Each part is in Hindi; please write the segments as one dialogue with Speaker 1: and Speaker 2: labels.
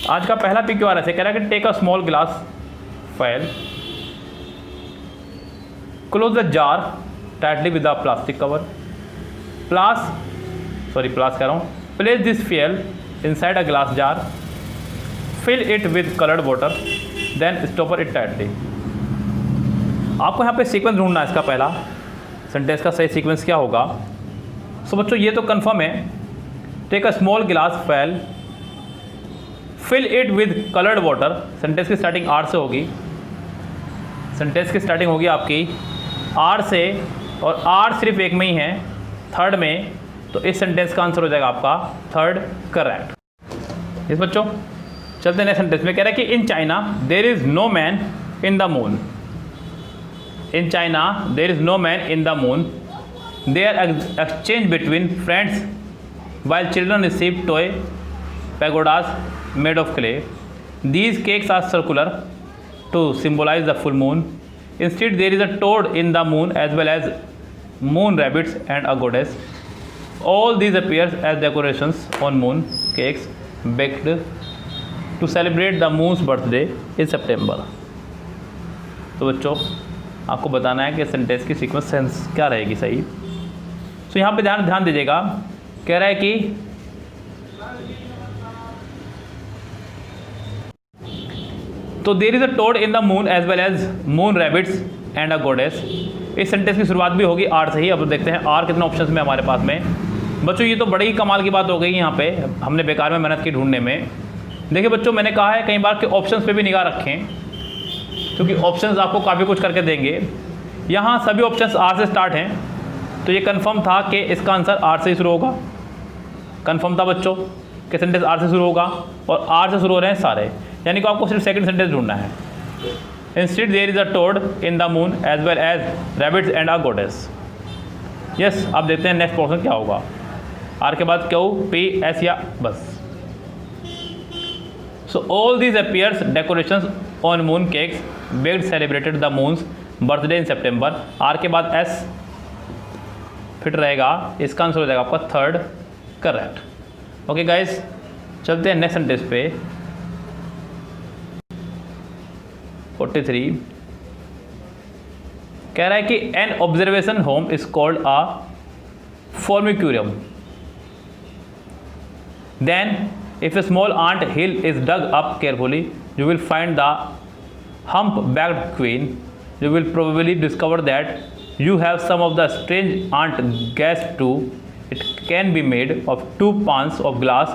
Speaker 1: आज का पहला पी क्यू आर ऐसे कह रहा है कि take a small glass file, close the jar tightly with the plastic cover, place this fuel inside a glass jar, fill it with coloured water, then stopper it tightly. आपको यहाँ पे सीक्वेंस ढूंढना है इसका पहला सेंटेंस का सही सीक्वेंस क्या होगा। सो बच्चों ये तो कंफर्म है, take a small glass file, fill it with coloured water. Sentence की स्टार्टिंग आर से होगी, सेंटेंस की स्टार्टिंग होगी आपकी आर से, और आर सिर्फ एक में ही है, थर्ड में, तो इस सेंटेंस का आंसर हो जाएगा आपका थर्ड करेक्ट। इस बच्चों चलते हैं नेक्स्ट सेंटेंस में। कह रहा है कि in China there is no man in the moon, in China there is no man in the moon, they are exchange between friends while children receive toy pagodas made of clay. These cakes are circular to symbolize the full moon. Instead, there is a toad in the moon as well as moon rabbits and a goddess. All these appears as decorations on moon cakes baked to celebrate the moon's birthday in September. तो बच्चों आपको बताना है कि सेंटेंस की सीक्वेंस क्या रहेगी सही। तो यहाँ पे ध्यान दीजिएगा, कह रहा है कि तो there is a toad in the moon as well as moon rabbits and a goddess. इस सेंटेंस की शुरुआत भी होगी आर से ही। अब देखते हैं आर कितने ऑप्शंस में हमारे पास में। बच्चों ये तो बड़ी ही कमाल की बात हो गई यहाँ पे, हमने बेकार में मेहनत की ढूंढने में। देखिए बच्चों मैंने कहा है कई बार कि ऑप्शंस पे भी निगाह रखें, क्योंकि ऑप्शंस आपको काफ़ी कुछ करके देंगे। यहाँ सभी ऑप्शंस आर से स्टार्ट हैं, तो ये कंफर्म था कि इसका आंसर आर से ही शुरू होगा। कंफर्म था बच्चों कि सेंटेंस आर से शुरू होगा, और आर से शुरू हो रहे हैं सारे, यानी कि आपको सिर्फ सेकंड सेंटेंस ढूंढना है। Instead there is a toad in the moon as well as rabbits and a goddess. Yes, अब देखते हैं नेक्स्ट पोर्शन क्या होगा। आर के बाद क्यू पी एस या बस। So all these appears decorations on moon cakes baked celebrated the moon's birthday in September. R के बाद एस फिट रहेगा, इसका आंसर हो जाएगा आपका थर्ड करेक्ट। ओके गाइस, चलते हैं नेक्स्ट सेंटेंस पे। 43 कह रहा है कि an observation home is called a formicarium, then if a small ant hill is dug up carefully you will find the hump backed queen, you will probably discover that you have some of the strange ant guessed too. It can be made of 2 pans of glass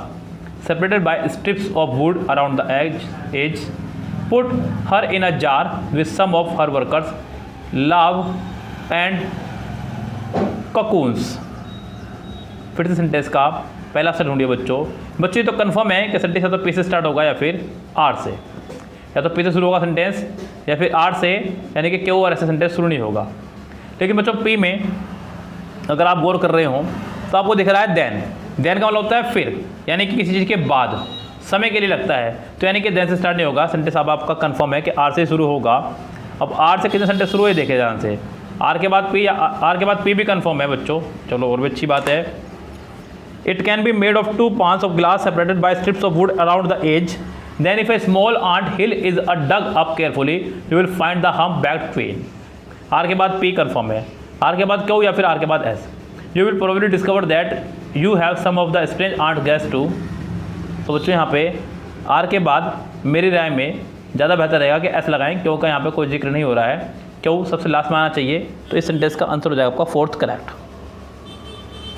Speaker 1: separated by strips of wood around the edge. Put her in a jar with some of her workers, larvae and cocoons. फिर से सेंटेंस का पहला अक्षर ढूंढिए बच्चों। बच्चों ये तो कंफर्म है कि सेंटेंस या तो पी से स्टार्ट होगा या फिर आर से, या तो पी से शुरू होगा सेंटेंस या फिर आर से, यानी कि क्यू और ऐसे सेंटेंस शुरू नहीं होगा। लेकिन बच्चों पी में अगर आप गौर कर रहे हो तो आपको दिख रहा है देन। देन का मतलब होता है फिर, यानी कि किसी चीज़ के बाद, समय के लिए लगता है, तो यानी कि देन से स्टार्ट नहीं होगा सेंटेंस। अब आपका कंफर्म है कि आर से शुरू होगा। अब आर से कितने सेंटेंस शुरू हुए देखे ध्यान से। आर के बाद पी, या आर के बाद पी भी कंफर्म है बच्चों। चलो और भी अच्छी बात है। It can be made of 2 pans of glass separated by strips of wood around the edge. Then if a small ant hill is dug up carefully you will find the humpbacked queen. R के बाद पी कंफर्म है, आर के बाद क्यू या फिर आर के बाद S. You will probably discover that you have some of the strange ant guess too. तो बच्चों यहाँ पे आर के बाद मेरी राय में ज़्यादा बेहतर रहेगा कि एस लगाएं, क्यों का यहाँ पे कोई जिक्र नहीं हो रहा है, क्यों सबसे लास्ट में आना चाहिए। तो इस सेंटेंस का आंसर हो जाएगा आपका फोर्थ करेक्ट।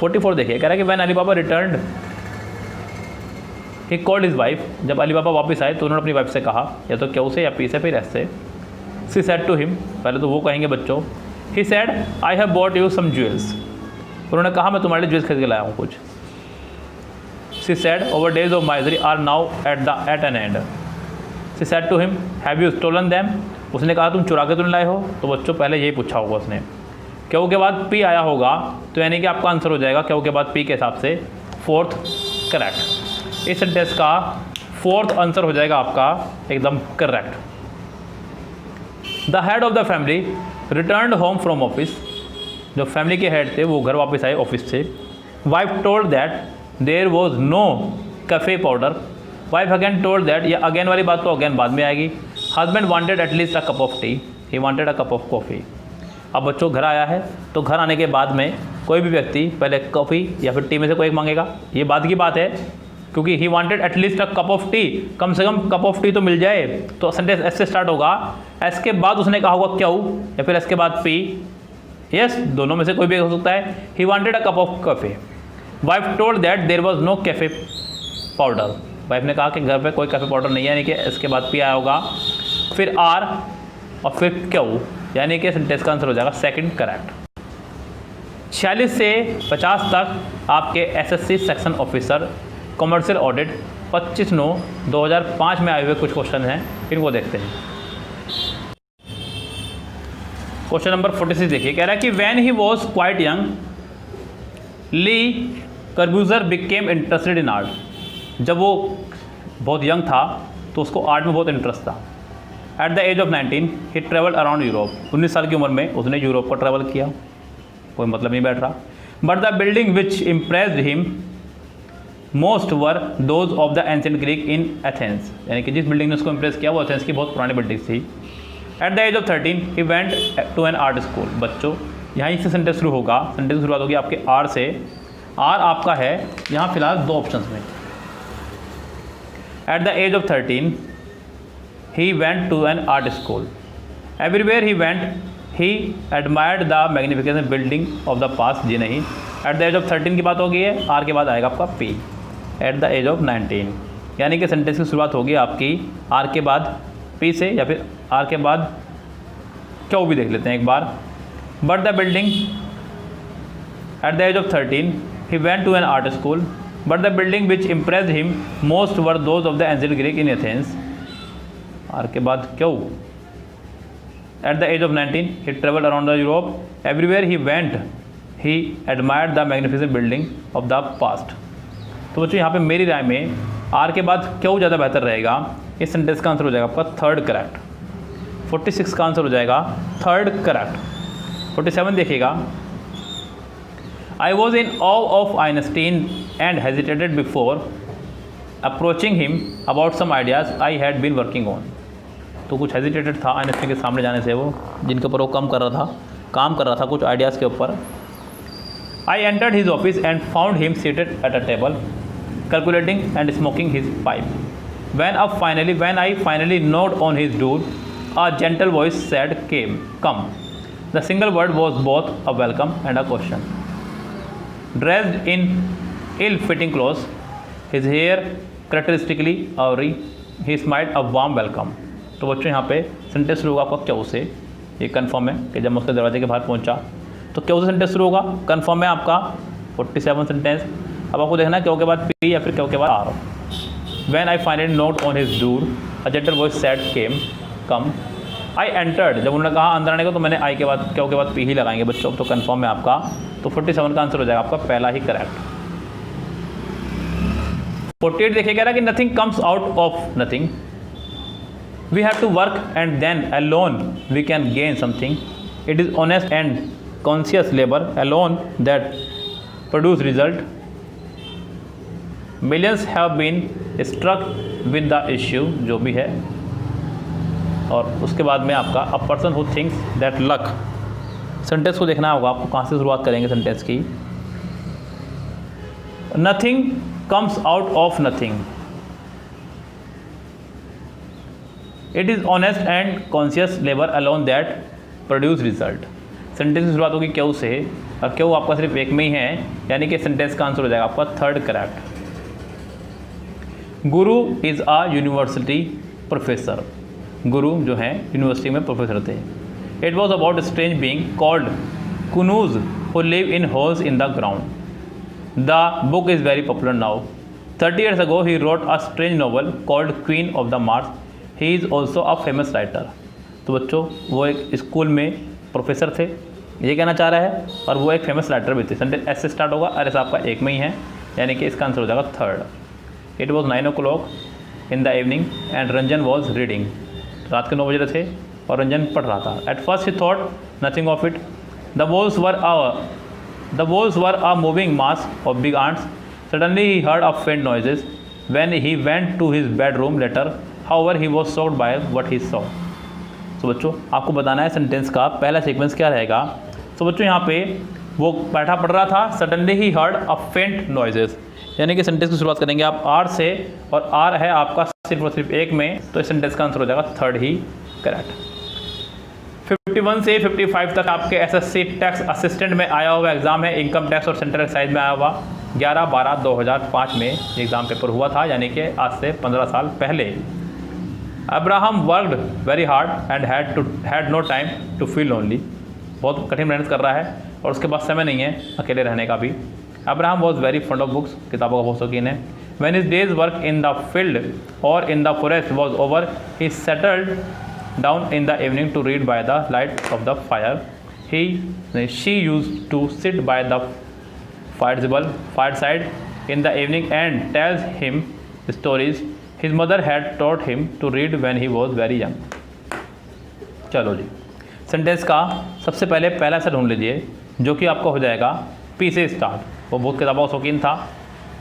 Speaker 1: 44 देखिए, कह रहा है कि when Ali Baba return he called his wife. जब अली बाबा वापस आए तो उन्होंने अपनी वाइफ से कहा, या तो क्यू से या पी से फिर एस से। सी सेड टू हिम, पहले तो वो कहेंगे बच्चों। He said I have bought you some jewels. उन्होंने कहा मैं तुम्हारे लिए ज्वेल्स खरीद के लाया हूँ कुछ। She said our days of misery are now at an end. She said to him have you stolen them. उसने कहा तुम चुरा के तो नहीं लाए हो। तो बच्चों पहले यही पूछा होगा उसने। क्यू के बाद पी आया होगा, तो यानी कि आपका आंसर हो जाएगा क्यू के बाद पी के हिसाब से फोर्थ करेक्ट। इस सेंटेंस का फोर्थ आंसर हो जाएगा आपका एकदम correct. The head of the family return home from office. जो फैमिली के हेड थे वो घर वापस आए ऑफिस से। Wife told that there was no cafe powder wife again told that, ये अगेन वाली बात तो अगेन बाद में आएगी। Husband wanted at least a cup of tea, he wanted a cup of coffee. अब बच्चों घर आया है तो घर आने के बाद में कोई भी व्यक्ति पहले कॉफ़ी या फिर टी में से कोई एक मांगेगा, ये बाद की बात है, क्योंकि he wanted at least a cup of tea, कम से कम कप ऑफ टी तो मिल जाए। तो सेंटेंस एस से स्टार्ट होगा, एस के बाद उसने कहा होगा क्यों या फिर एस के बाद पी, यस दोनों में से कोई भी हो सकता है। He wanted a cup of coffee. Wife told that there was no cafe powder, wife ने कहा कि घर पे कोई कैफे पाउडर नहीं है, यानी कि इसके बाद पी आया होगा, फिर आर और फिर क्यों, यानी कि सेंटेंस का आंसर हो जाएगा सेकंड करेक्ट। 46 से 50 तक आपके SSC section officer commercial audit 25/9/2005 में आए हुए कुछ क्वेश्चन हैं, इनको देखते हैं। क्वेश्चन नंबर 46 देखिए, कह रहा है कि when he was quite young Le Corbusier became interested in art. जब वो बहुत यंग था तो उसको आर्ट में बहुत इंटरेस्ट था। At the age of 19 he travelled around Europe, 19 साल की उम्र में उसने यूरोप को ट्रैवल किया, कोई मतलब नहीं बैठ रहा। But the building which impressed him most were those of the ancient Greek in Athens, यानी कि जिस बिल्डिंग ने उसको इम्प्रेस किया वो एथेंस की बहुत पुरानी बिल्डिंग थी। At the age of 13 he went to an art school. बच्चों यहाँ से सेंटेंस शुरू होगा, सेंटेंस की शुरुआत होगी आपके आर से। आर आपका है यहाँ फिलहाल दो ऑप्शंस में। At the age of 13 he went to an art school. Everywhere he went he admired the magnificent building of the past, जी नहीं। एट द एज ऑफ 13 की बात होगी है, आर के बाद आएगा आपका P. At the age of 19, यानी कि सेंटेंस की शुरुआत होगी आपकी आर के बाद पी से या फिर आर के बाद क्यों भी देख लेते हैं एक बार। But the building at the age of 13 he went to an art school, but the building which impressed him most were those of the ancient Greek in Athens. R के बाद क्यों। At the age of 19 he travelled around the Europe. Everywhere he went he admired the magnificent building of the past. तो बच्चों यहाँ पे मेरी राय में आर के बाद क्यों ज़्यादा बेहतर रहेगा। इस सेंटेंस का आंसर हो जाएगा आपका थर्ड करेक्ट। 46 का आंसर हो जाएगा थर्ड करेक्ट। 47 देखिएगा, I was in awe of Einstein and hesitated before approaching him about some ideas I had been working on. तो कुछ हेजिटेटेड था आइंस्टीन के सामने जाने से, वो जिनके ऊपर वो काम कर रहा था कुछ आइडियाज़ के ऊपर। I entered his office and found him seated at a table calculating and smoking his pipe. When I finally knocked on his door, a gentle voice said, "Come." The single word was both a welcome and a question. Dressed in ill-fitting clothes, his hair characteristically awry, he smiled a warm welcome. तो बच्चों यहाँ पे सेंटेंस शुरू होगा आपका क्यों से, ये कन्फर्म है कि जब मैं उसके दरवाजे के बाहर पहुँचा तो क्यों से सेंटेंस शुरू होगा, कन्फर्म है आपका 47 सेंटेंस। अब आपको देखना है क्यों के बाद पी या फिर क्यों के बाद are. When I finally knocked on his door, a gentle voice said, "Come." I entered, जब उन्होंने कहा अंदर आने को तो मैंने आई के बाद क्यों के बाद पी ही लगाएंगे बच्चों, तो कन्फर्म है आपका। तो 47 का आंसर हो जाएगा आपका पहला ही करेक्ट। 48 देखिए, कह रहा है कि nothing comes out of nothing, we have to work and then alone we can gain something, it is honest and conscious labour alone that produce result, millions have been struck with the issue, जो भी है। और उसके बाद में आपका a person who thinks that luck. Sentence को देखना होगा आपको, कहाँ से शुरुआत करेंगे सेंटेंस की। Nothing comes out of nothing, it is honest and conscious labour alone that produce result. Sentence की शुरुआत होगी क्यों से, और क्यों आपका सिर्फ एक में ही है, यानी कि सेंटेंस का आंसर हो जाएगा आपका third correct. Guru is a university professor, Guru जो हैं यूनिवर्सिटी में प्रोफेसर थे। It was about strange being called Kunooz who live in holes in the ground. The book is very popular now. 30 years ago he wrote a strange novel called Queen of the Mars. He is also a famous writer. तो बच्चों वो एक स्कूल में प्रोफेसर थे, ये कहना चाह रहा है, और वो एक फेमस राइटर भी थे। सेंटेंस एस से स्टार्ट होगा, और ऐसा आपका एक में ही है, यानी कि इसका आंसर हो जाएगा third. It was 9 o'clock in the evening and Ranjan was reading. रात के 9 बज रहे थे और रंजन पढ़ रहा था। At first he thought nothing of it, the walls were a moving mass of big ants. Suddenly he heard a faint noises when he went to his bedroom later. However, he was shocked by what he saw. तो बच्चों आपको बताना है सेंटेंस का पहला सीक्वेंस क्या रहेगा। तो बच्चों यहाँ पे वो बैठा पढ़ रहा था, suddenly he heard a faint noises, यानी कि सेंटेंस की शुरुआत करेंगे आप आर से, और आर है आपका सिर्फ और सिर्फ एक में, तो इस सेंटेंस का आंसर हो जाएगा थर्ड ही करेक्ट। 51 से 55 तक आपके एसएससी टैक्स असिस्टेंट में आया हुआ एग्जाम है, इनकम टैक्स और सेंट्रल एक्साइज में आया हुआ 11/12/2005 में एग्जाम पेपर हुआ था, यानी कि आज से 15 साल पहले। Abraham worked very hard and had no time to feel lonely, बहुत कठिन मेहनत कर रहा है और उसके पास समय नहीं है अकेले रहने का भी। Abraham was very fond of books, किताबों का बहुत शौकीन है। When his days work in the field और in the forest was over, he settled down in the evening to read by the light of the fire. She used to sit by the fireside in the evening and tells him stories. His mother had taught him to read when he was very young. चलो जी, सेंटेंस का सबसे पहले पहला से ढूंढ लीजिए जो कि आपका हो जाएगा पी से स्टार्ट। वो बहुत किताबों का शौकीन था।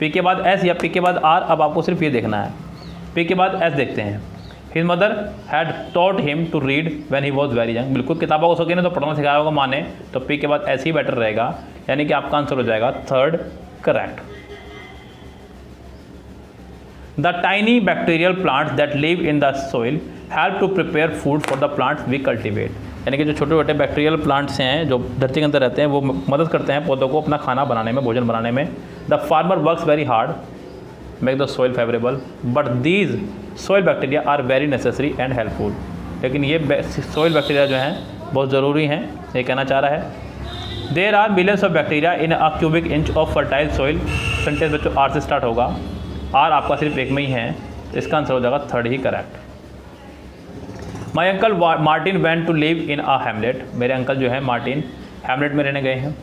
Speaker 1: पी के बाद एस या पी के बाद आर, अब आपको सिर्फ ये देखना है। पी के बाद एस देखते हैं। His mother had taught him to read when he was very young, बिल्कुल किताबों को शौकीन है तो पढ़ना सिखाया होगा माने, तो पी के बाद एस ही बेटर रहेगा, यानी कि आपका आंसर हो जाएगा third correct. The tiny bacterial plants that live in the soil help to prepare food for the plants we cultivate, यानी कि जो छोटे छोटे बैक्टीरियल प्लांट्स हैं जो धरती के अंदर रहते हैं वो मदद करते हैं पौधों को अपना खाना बनाने में, भोजन बनाने में। The farmer works very hard make the soil favourable but these soil bacteria are very necessary and helpful, लेकिन ये सोइल बैक्टीरिया जो हैं बहुत ज़रूरी हैं, ये कहना चाह रहा है। There are millions of bacteria in a cubic inch of fertile soil, sentence बच्चों आर से स्टार्ट होगा, आर आपका सिर्फ एक में ही है, तो इसका आंसर हो जाएगा थर्ड ही correct. My uncle Martin went to live in a hamlet, मेरे अंकल जो है मार्टिन हैमलेट में रहने गए हैं।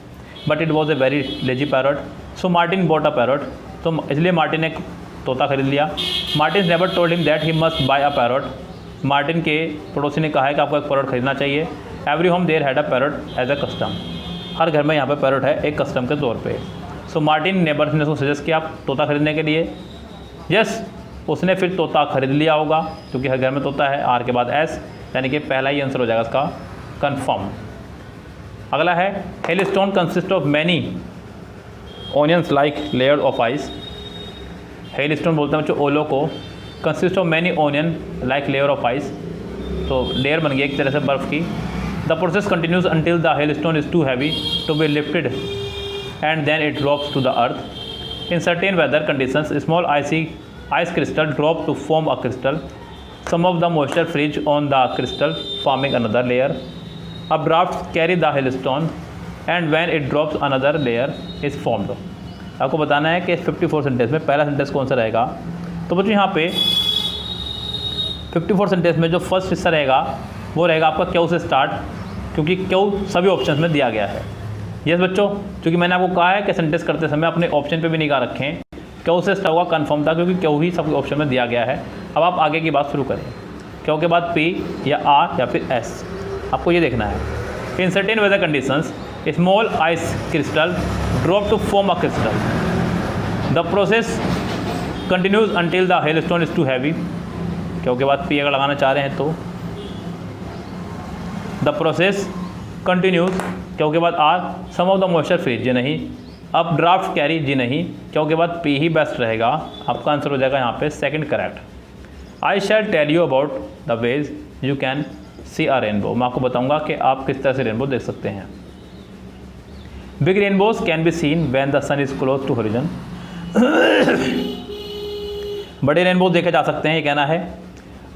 Speaker 1: But it was a very lazy parrot, so Martin bought a parrot, तो इसलिए मार्टिन ने तोता खरीद लिया। Martin never told him that he must buy a parrot, Martin के पड़ोसी ने कहा है कि आपको एक पैरट खरीदना चाहिए। Every home there had a parrot as a custom, हर घर में यहाँ पे पैरट है एक कस्टम के तौर पे। सो मार्टिन नेबर ने उसको सजेस्ट किया तोता खरीदने के लिए। यस, उसने फिर तोता खरीद लिया होगा क्योंकि हर घर में तोता है। आर के बाद एस, यानी कि पहला ही आंसर हो जाएगा इसका कन्फर्म। अगला है hail stone consist of many onions like layer of ice, hail stone बोलते हैं बच्चों ओलो को, consist of many onion like layer of ice, तो लेयर बन गई एक तरह से बर्फ़ की। The process continues until the hail stone is too heavy to be lifted and then it drops to the earth. In certain weather conditions small ice crystal drop to form a crystal. Some of the moisture freeze on the crystal, forming another layer. A draft carry the hailstone, and when it drops, another layer is formed. आपको बताना है कि 54 सेंटेंस में पहला सेंटेंस कौन सा रहेगा। तो बच्चों यहाँ पे 54 सेंटेंस में जो फर्स्ट हिस्सा रहेगा वो रहेगा आपका क्यू से स्टार्ट, क्योंकि क्यू सभी ऑप्शन में दिया गया है। यस बच्चों, क्योंकि मैंने आपको कहा है कि सेंटेंस करते समय अपने ऑप्शन पे भी निगाह रखें। क्यू से स्टार्ट होगा कन्फर्म था क्योंकि क्यू ही सब ऑप्शन में दिया गया है। अब आप आगे की बात शुरू करें, क्यू के बाद पी या आर या फिर एस, आपको ये देखना है। In certain weather conditions small ice crystal drop to form a crystal, the process continues until the hailstone is too heavy, Q के बाद पी अगर लगाना चाह रहे हैं तो द प्रोसेस कंटिन्यूज, क्यू के बाद R some of the moisture freeze, जी नहीं। अब ड्राफ्ट कैरी, जी नहीं, क्यों के बाद पी ही बेस्ट रहेगा, आपका आंसर हो जाएगा यहाँ पे second correct. I shall tell you about the ways you can see a rainbow, मैं आपको बताऊंगा कि आप किस तरह से रेनबो देख सकते हैं। Big rainbows can be seen when the sun is close to horizon, बड़े रेनबो देखे जा सकते हैं ये कहना है।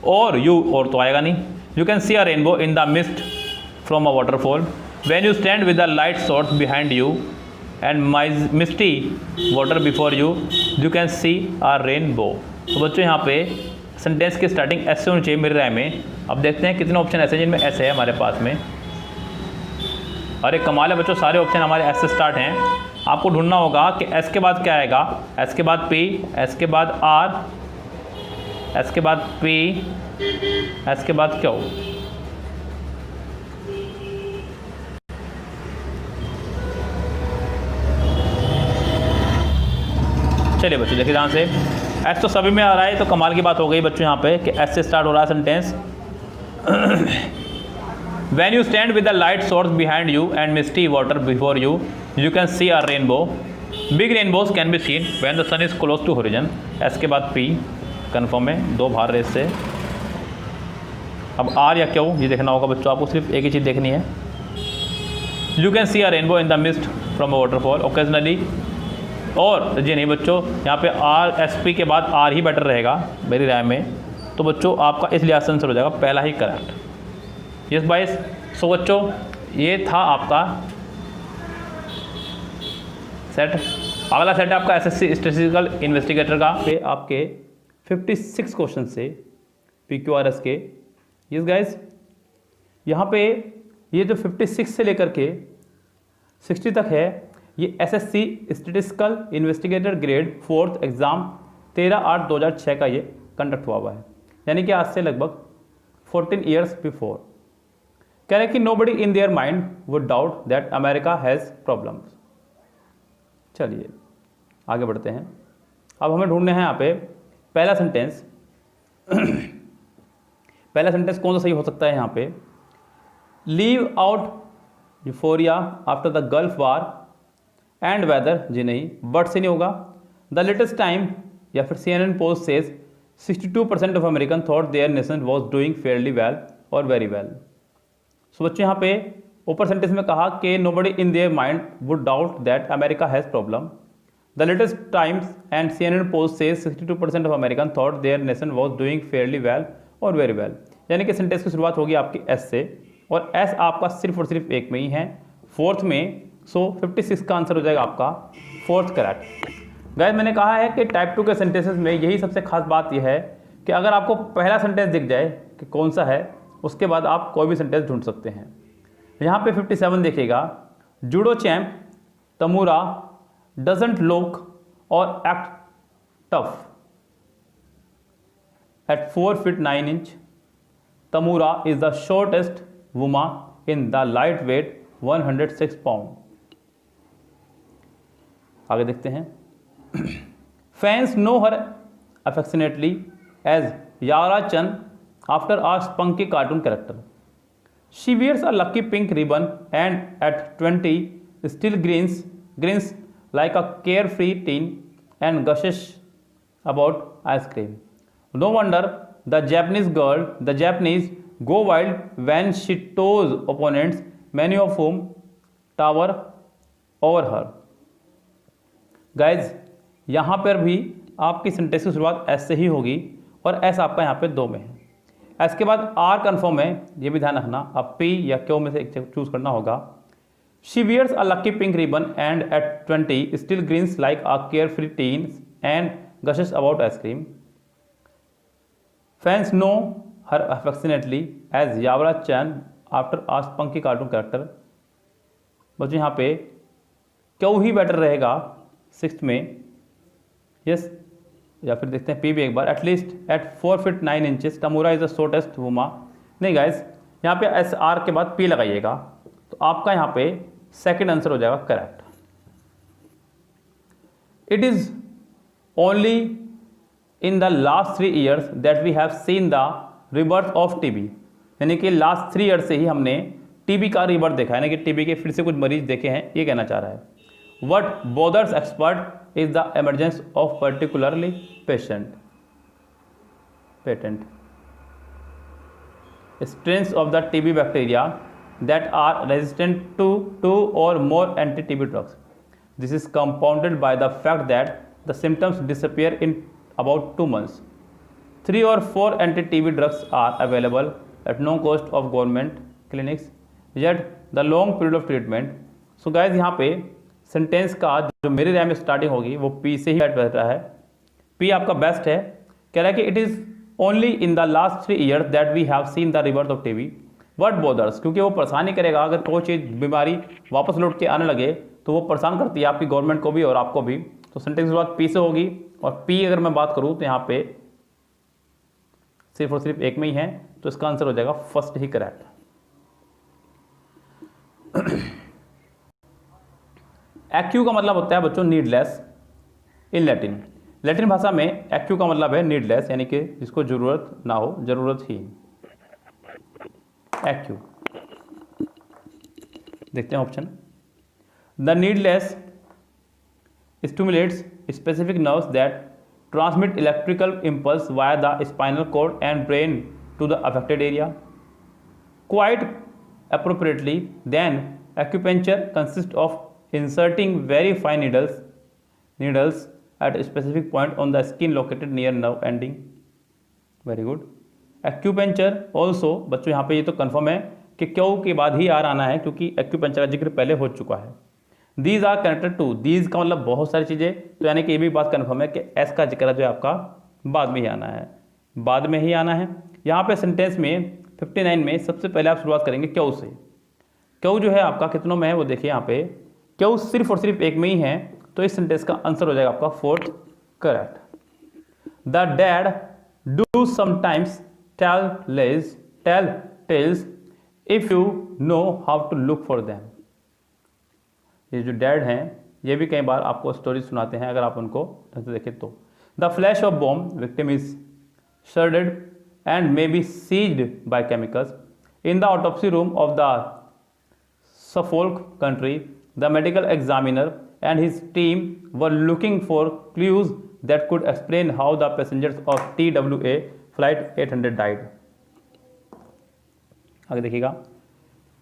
Speaker 1: और तो आएगा नहीं। You can see a rainbow in the mist from a waterfall when you stand with the light source behind you and misty water before you, you can see a rainbow. तो बच्चों यहाँ पे सेंटेंस की स्टार्टिंग ऐसे होनी चाहिए मेरी राय में। अब देखते हैं कितने ऑप्शन ऐसे हैं जिनमें ऐसे है हमारे पास में। अरे कमाल है बच्चों, सारे ऑप्शन हमारे एस से स्टार्ट हैं। आपको ढूंढना होगा कि एस के बाद क्या आएगा। एस के बाद पी, एस के बाद आर, एस के बाद पी, एस के बाद क्यू। चलिए बच्चों देखिए ध्यान से, एस तो सभी में आ रहा है, तो कमाल की बात हो गई बच्चों यहाँ पे कि एस से स्टार्ट हो रहा है sentence. When you stand with the light source behind you and misty water before you, you can see a rainbow. Big rainbows can be seen when the sun is close to horizon. S के बाद पी कन्फर्म है, दो बाहर रेस से। अब आर या क्यों ये देखना होगा बच्चों, आपको सिर्फ एक ही चीज़ देखनी है। You can see a rainbow in the mist from a waterfall occasionally. और जी नहीं बच्चों, यहाँ पे आर एस पी के बाद आर ही बेटर रहेगा मेरी राय में। तो बच्चों आपका इस लिहाज आंसर हो जाएगा पहला ही करेक्ट। यस बाइस। सो बच्चों ये था आपका सेट। अगला सेट है आपका एसएससी स्टैटिस्टिकल इन्वेस्टिगेटर का। पे आपके 56 क्वेश्चन से PQRS के। यस गाइस, यहाँ पे ये जो 56 से लेकर के 60 तक है, ये SSC statistical investigator grade 4th exam 13/8/2006 का ये कंडक्ट हुआ है, यानी कि आज से लगभग 14 ईयर्स बिफोर। कह रहे हैं कि nobody in their mind would doubt that America has problems. चलिए आगे बढ़ते हैं। अब हमें ढूंढने हैं यहाँ पे पहला सेंटेंस। पहला सेंटेंस कौन सा सही हो सकता है यहाँ पे? Leave out euphoria after the Gulf war and weather, जी नहीं, बट से नहीं होगा। द लेटेस्ट टाइम या फिर CNN post says 62% of American thought there nation was doing fairly well और वेरी वेल। सो बच्चों यहाँ पे ऊपर सेंटेंस में कहा कि nobody in their mind would doubt that America has problem. The latest times and CNN post says 62% of American thought there nation was doing fairly well और वेरी वेल। यानी कि सेंटेंस की शुरुआत होगी आपकी एस से, और एस आपका सिर्फ और सिर्फ एक में ही है, फोर्थ में। सो 56 का आंसर हो जाएगा आपका फोर्थ करेक्ट। गाइस मैंने कहा है कि टाइप 2 के सेंटेंसेस में यही सबसे खास बात यह है कि अगर आपको पहला सेंटेंस दिख जाए कि कौन सा है, उसके बाद आप कोई भी सेंटेंस ढूंढ सकते हैं। यहाँ पे 57 देखिएगा, जूडो चैम्प तमुरा डजंट लुक और act tough eight 4 feet 9 inch. Tamura is the shortest woman in the lightweight 106 pound. आगे देखते हैं। Fans know her affectionately as Yara Chan after a spunky cartoon character. She wears a lucky pink ribbon and at 20 still grins like a carefree teen and gushes about ice cream. No wonder the Japanese go wild when she toes opponents, many of whom tower over her. Guys यहाँ पर भी आपकी सेंटेंस की शुरुआत एस से ही होगी, और एस आपका यहाँ पे 2 में है। एस के बाद आर कन्फर्म है, ये भी ध्यान रखना। अब पी या क्यू में से एक चूज करना होगा। She wears a lucky pink ribbon and at 20 still grins like a carefree teen and gushes about ice cream. Fans know her affectionately as Yawara chan after a spunky cartoon character. बच्चों यहाँ पे क्यू ही बेटर रहेगा 6th में। यस, या फिर देखते हैं पी भी एक बार। At least at 4 feet 9 inches Tamura is the shortest woman. नहीं गाइस, यहाँ पे एस आर के बाद पी लगाइएगा, तो आपका यहाँ पे सेकंड आंसर हो जाएगा correct. It is only in the last 3 years that we have seen the rebirth of TB. यानी कि लास्ट 3 years से ही हमने टीबी का रिबर्थ देखा है, यानी कि टीबी के फिर से कुछ मरीज देखे हैं, ये कहना चाह रहा है। What bothers expert is the emergence of particularly patent strains of the TB bacteria that are resistant to 2 or more anti-TB drugs. This is compounded by the fact that the symptoms disappear in about 2 months. 3 or 4 anti-TB drugs are available at no cost of government clinics, yet the long period of treatment. So guys, यहाँ पे सेंटेंस का जो मेरी राय में स्टार्टिंग होगी वो पी से ही बैठ रहा है। पी आपका बेस्ट है। कह रहा है कि it is only in the last 3 years that we have seen the rebirth of TB. What bothers, क्योंकि वो परेशानी करेगा। अगर कोई चीज़ बीमारी वापस लौट के आने लगे तो वो परेशान करती है आपकी गवर्नमेंट को भी और आपको भी। तो सेंटेंस की शुरुआत पी से होगी, और पी अगर मैं बात करूँ तो यहाँ पे सिर्फ और सिर्फ एक में ही है, तो इसका आंसर हो जाएगा फर्स्ट ही करेक्ट। एक्यू का मतलब होता है बच्चों नीडलेस इन लैटिन। लैटिन भाषा में एक्यू का मतलब है नीडलेस, यानी कि जिसको जरूरत ना हो, जरूरत ही, एक्यू। देखते हैं option. The needless stimulates specific nerves that transmit electrical impulse via the spinal cord and brain to the affected area. Quite appropriately, then acupuncture consists of inserting very fine needles at a specific point on the skin located near nerve ending. Very good. Acupuncture also, बच्चों यहाँ पे ये तो कंफर्म है कि क्यों के बाद ही आर आना है, क्योंकि एक्यूपंचर का जिक्र पहले हो चुका है। These are connected to, these का मतलब बहुत सारी चीज़ें, तो यानी कि ये भी बात कन्फर्म है कि एस का जिक्र जो है आपका बाद में ही आना है, बाद में ही आना है। यहाँ पे सेंटेंस में 59 में सबसे पहले आप शुरुआत करेंगे क्यों से। क्यों जो है आपका कितनों में है वो देखिए यहाँ पे, क्यों सिर्फ और सिर्फ एक में ही है, तो इस सेंटेंस का आंसर हो जाएगा आपका fourth correct. The dead do sometimes tell tales if you know how to look for them. ये जो डैड हैं ये भी कई बार आपको स्टोरी सुनाते हैं अगर आप उनको ढंग से देखें तो। The flash of bomb victim is shredded and may be seized by chemicals in the autopsy room of the Suffolk country. The medical examiner and his team were looking for clues that could explain how the passengers of TWA flight 800 died. आगे देखिएगा।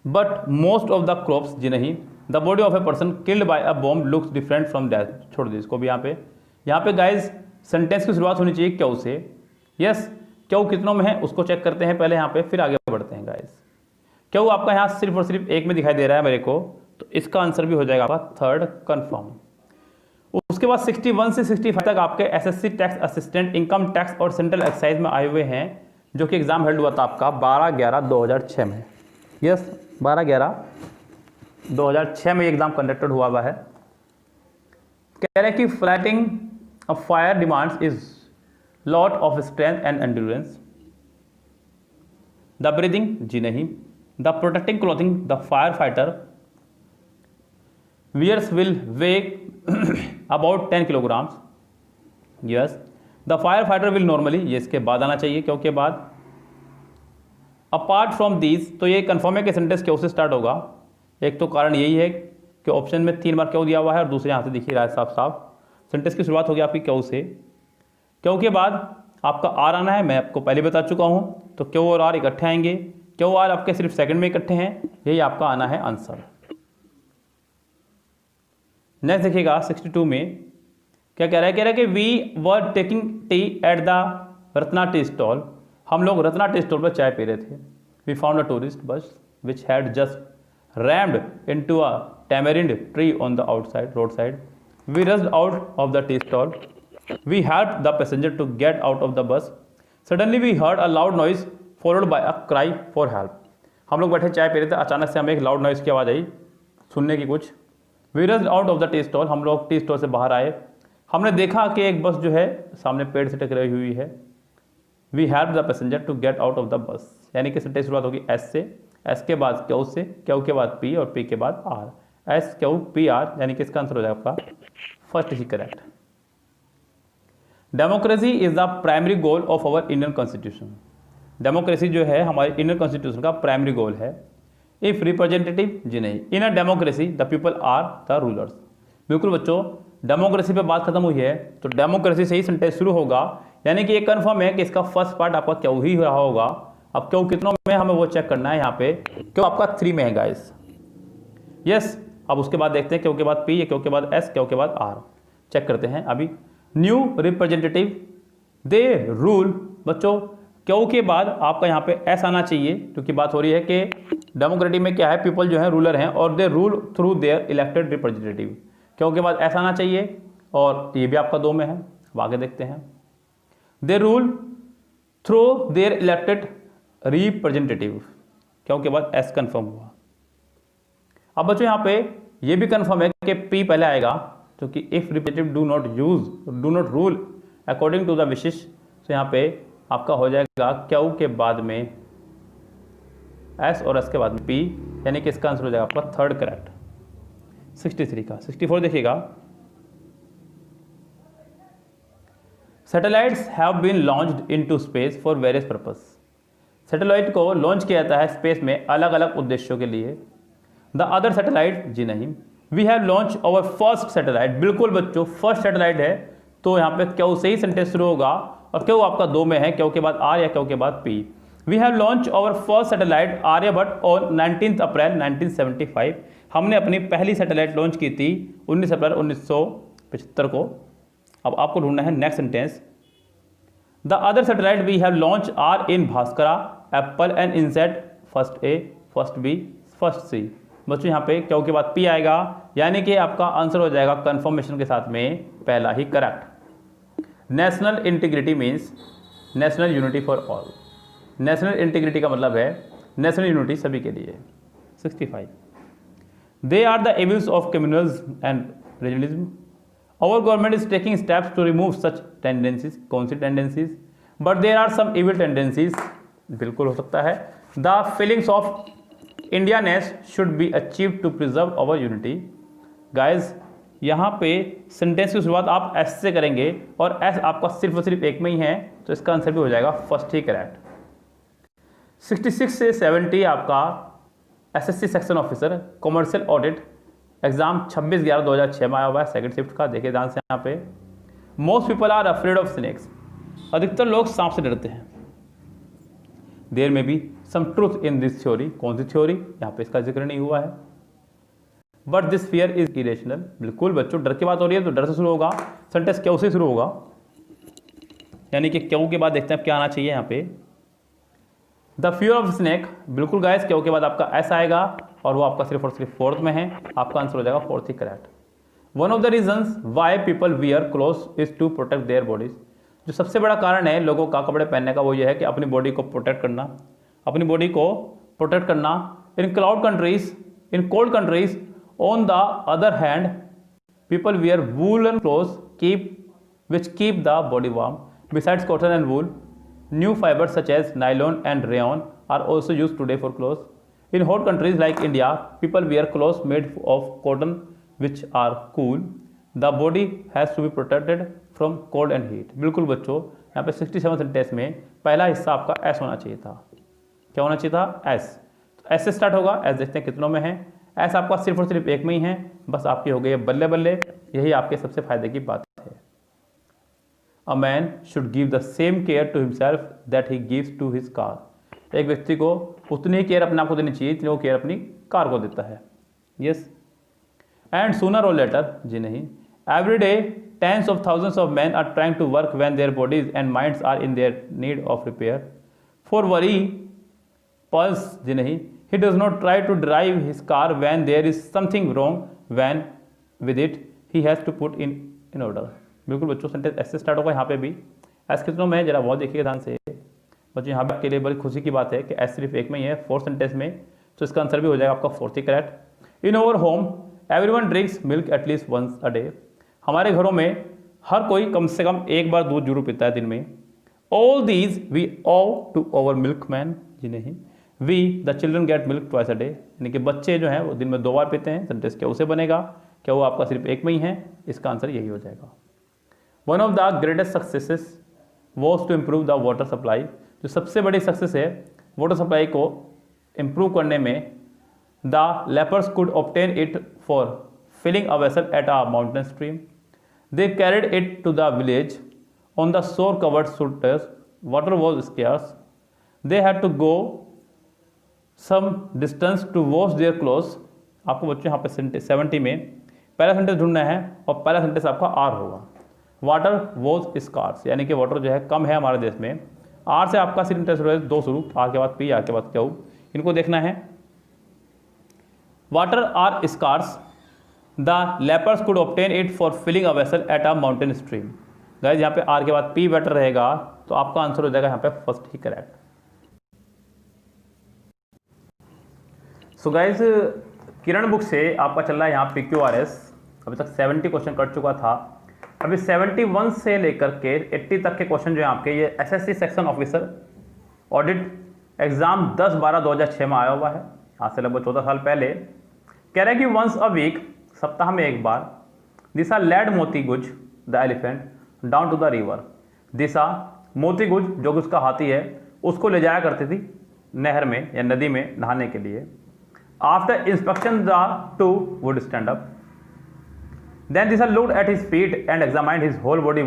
Speaker 1: But most of the crops, जी नहीं, the body of a person killed by a bomb looks different from that. छोड़ दीजिए इसको भी। यहाँ पे गाइज सेंटेंस की शुरुआत होनी चाहिए क्यों से। यस, क्यों कितनों में है उसको चेक करते हैं पहले यहाँ पे, फिर आगे बढ़ते हैं गाइज। क्यों आपका यहाँ सिर्फ और सिर्फ एक में दिखाई दे रहा है मेरे को, तो इसका आंसर भी हो जाएगा आपका थर्ड कन्फर्म। उसके बाद 61 से 65 तक आपके SSC tax assistant, income tax और सेंट्रल एक्साइज में आए हुए हैं, जो कि एग्जाम हेल्ड हुआ था आपका 12/11/2006 में। यस, 12/11/2006 में एग्जाम कंडक्टेड हुआ है। कह रहे हैं कि fighting of fire demands is lot of strength and endurance. The breathing, जी नहीं। The protecting clothing the fire fighter wears will weigh about 10 kilograms. Yes, the fire fighter will normally, ये इसके बाद आना चाहिए, क्योंकि बाद। अपार्ट फ्रॉम दीज, तो ये कंफर्म है कि सेंटेंस क्यों से स्टार्ट होगा। एक तो कारण यही है कि ऑप्शन में 3 बार क्यों दिया हुआ है, और दूसरे यहाँ से दिख रहा है साफ साफ। सेंटेंस की शुरुआत होगी आपकी क्यों से। क्यों के बाद आपका आर आना है, मैं आपको पहले बता चुका हूँ, तो क्यों और आर इकट्ठे आएंगे। क्यों आर आपके सिर्फ सेकंड में इकट्ठे हैं, यही आपका आना है आंसर। नेक्स्ट देखिएगा 62 में क्या कह रहा है। कह रहा है कि we were taking tea at the Ratna tea stall. हम लोग रत्ना टी स्टॉल पर चाय पी रहे थे। We found a tourist bus which had just rammed into a tamarind tree on the outside roadside. We rushed out of the tea stall. We helped the passenger to get out of the bus. Suddenly we heard a loud noise followed by a cry for help. हम लोग बैठे चाय पी रहे थे, अचानक से हमें एक लाउड नॉइज की आवाज़ आई सुनने की कुछ। We rushed out of the tea stall. हम लोग टी स्टॉल से बाहर आए। हमने देखा कि एक बस जो है सामने पेड़ से टकराई हुई है। We helped the passenger to get out of the bus. यानी कि सेंटेंस शुरुआत होगी एस से, एस के बाद क्यू से, क्यू के बाद पी और पी के बाद R. S Q P R, यानी कि इसका आंसर हो जाएगा आपका फर्स्ट ही correct. Democracy is the primary goal of our Indian constitution. Democracy जो है हमारे इंडियन कॉन्स्टिट्यूशन का प्राइमरी गोल है। इफ रिप्रेजेंटेटिव, जी नहीं। In a democracy the people are the rulers. बिल्कुल बच्चों, डेमोक्रेसी पे बात खत्म हुई है, तो डेमोक्रेसी से ही सेंटेंस शुरू होगा, यानी कि ये कंफर्म है कि इसका फर्स्ट पार्ट आपका क्यों ही रहा होगा। अब क्यों कितनों में हमें वो चेक करना है। यहाँ पे क्यों आपका 3 में है गाइस। यस, अब उसके बाद देखते हैं क्यों के बाद पी, क्यों के बाद एस, क्यों के बाद आर। चेक करते हैं अभी। न्यू रिप्रेजेंटेटिव दे रूल। बच्चों क्यों के बाद आपका यहाँ पे एस आना चाहिए, क्योंकि बात हो रही है कि डेमोक्रेटिक में क्या है, पीपल जो है रूलर हैं और they rule through their elected representative. क्यों के बाद एस आना चाहिए, और ये भी आपका 2 में है। अब आगे देखते हैं। They rule through their elected representative, क्योंकि बाद एस कंफर्म हुआ। अब बच्चों यहाँ पे ये भी कंफर्म है कि पी पहले आएगा, क्योंकि if representative do not rule according to the wishes, तो यहाँ पे आपका हो जाएगा क्यू के बाद में एस और एस के बाद में पी, यानी कि इसका आंसर हो जाएगा आपका थर्ड करेक्ट। 63 का 64 देखिएगा। Satellites have been launched into space for various purpose. Satellite को लॉन्च किया जाता है स्पेस में अलग अलग उद्देश्यों के लिए। द अदर सैटेलाइट, जी नहीं। We have launch our first satellite, बिल्कुल बच्चों फर्स्ट सैटेलाइट है, तो यहाँ पे क्यों से ही सेंटेंस शुरू होगा, और क्यों आपका दो में है, क्यों के बाद आर या क्यों के बाद P. We have launch our first satellite Aryabhata on 19 April 1975। हमने अपनी पहली सैटेलाइट लॉन्च की थी 19 अप्रैल 1975 को। अब आपको ढूंढना है next sentence. The other satellite we have launch are in Bhaskara, Apple and Insat, first A, first B, first C. बच्चों यहाँ पे क्यों के बाद पी आएगा, यानी कि आपका आंसर हो जाएगा कंफर्मेशन के साथ में पहला ही correct. National integrity means national unity for all. National integrity का मतलब है नेशनल यूनिटी सभी के लिए। 65 they are the evils of communals and regionalism. Our government is taking steps to remove such tendencies. कौन सी tendencies? But there are some evil tendencies, बिल्कुल हो सकता है। The feelings of Indianness should be achieve to preserve our unity. Guys यहाँ पे सेंटेंस की शुरुआत आप एस से करेंगे और एस आपका सिर्फ और सिर्फ एक में ही है, तो इसका आंसर भी हो जाएगा फर्स्ट ही करेक्ट। 66 से 70 आपका SSC section officer commercial audit exam 26/11/2006 में आया हुआ है, सेकंड शिफ्ट का। देखिए ध्यान से यहाँ पे। Most people are afraid of snakes. अधिकतर लोग सांप से डरते हैं। There may be some truth in this theory. कौन सी थ्योरी? यहाँ पे इसका जिक्र नहीं हुआ है। But this fear is irrational. बिल्कुल बच्चों डर की बात हो रही है तो डर से शुरू होगा, सेंटेंस क्यों से शुरू होगा, यानी कि क्यों के बाद देखते हैं क्या आना चाहिए यहाँ पे। द फियर ऑफ स्नेक, बिल्कुल गाइस क्यों के बाद आपका एस आएगा और वो आपका सिर्फ और सिर्फ फोर्थ में है, आपका आंसर हो जाएगा फोर्थ ही correct. One of the reasons why people wear cloth is to protect their bodies. जो सबसे बड़ा कारण है लोगों का कपड़े पहनने का वो ये है कि अपनी बॉडी को प्रोटेक्ट करना, अपनी बॉडी को प्रोटेक्ट करना। In cloud countries, in cold countries on the other hand people wear woollen cloth which keep the body warm. Besides cotton and wool, new fibers such as nylon and rayon are also used today for clothes. In hot countries like India, people wear clothes made of cotton which are cool. The body has to be protected from cold and heat. बिल्कुल बच्चों यहाँ पे 67 सेंटेंस में पहला हिस्सा आपका एस होना चाहिए था। क्या होना चाहिए था? एस। तो एस से स्टार्ट होगा। एस देखते हैं कितनों में है। एस आपका सिर्फ और सिर्फ एक में ही है, बस आपकी हो गई है बल्ले बल्ले। यही आपके सबसे फायदे की बात है। A man should give the same care to himself that he gives to his car. एक व्यक्ति को उतनी केयर अपने आप को देनी चाहिए जितनी वो केयर अपनी कार को देता है। Yes. And sooner or later, जी नहीं, every day tens of thousands of men are trying to work when their bodies and minds are in their need of repair. For worry, pulse, जी नहीं, he does not try to drive his car when there is something wrong. When with it, he has to put in order. बिल्कुल बच्चों सेंटेंस एस से स्टार्ट होगा। यहाँ पे भी एस कितनों में है जरा बहुत देखिएगा ध्यान से बच्चों। यहाँ पे आपके लिए बड़ी खुशी की बात है कि एस सिर्फ एक में ही है फोर्थ सेंटेंस में, तो इसका आंसर भी हो जाएगा आपका फोर्थ ही correct. In over home everyone drinks milk at least once a day. हमारे घरों में हर कोई कम से कम एक बार दूध जरूर पीता है दिन में। All these we owe to over milk man, जी नहीं। We the children get milk twice a day, यानी कि बच्चे जो हैं वो दिन में 2 बार पीते हैं। सेंटेंस क्या उसे बनेगा? क्या वो आपका सिर्फ एक में ही है? इसका आंसर यही हो जाएगा। One of the greatest successes was to improve the water supply. जो सबसे बड़ी सक्सेस है वाटर सप्लाई को इम्प्रूव करने में, the lepers could obtain it for filling a vessel at a mountain stream. They carried it to the village on the shore covered suitors. Water was scarce. They had to go some distance to wash their clothes. आपको बच्चों यहाँ पे 70 में पहला सेंटेंस ढूंढना है और पहला सेंटेंस आपका आर होगा। वाटर वॉज स्कार्स, यानी कि वाटर जो है कम है हमारे देश में। आर से आपका सेंटेंस दो शुरू, आर के बाद पी, आर के बाद क्यू, इनको देखना है। Water are scarce, the lepers could obtain it for filling a vessel at a mountain stream. Guys यहाँ पे आर के बाद पी बेटर रहेगा, तो आपका आंसर हो जाएगा यहाँ पे फर्स्ट ही करेक्ट। सो गाइस किरण बुक से आपका चल रहा है यहाँ PQRS। अभी तक 70 क्वेश्चन कर चुका था। अभी 71 से लेकर के 80 तक के क्वेश्चन जो है आपके ये SSC section officer audit exam 10/12/2006 में आया हुआ है, आज से लगभग 14 साल पहले। कह रहा है कि वंस अ वीक, सप्ताह में एक बार, दिस आर लेड मोती गुज the elephant down to the river. दिशा मोती गुज जो कि उसका हाथी है उसको ले जाया करती थी नहर में या नदी में नहाने के लिए। After inspection the two would stand up. Then Disha looked at his feet and examined his whole body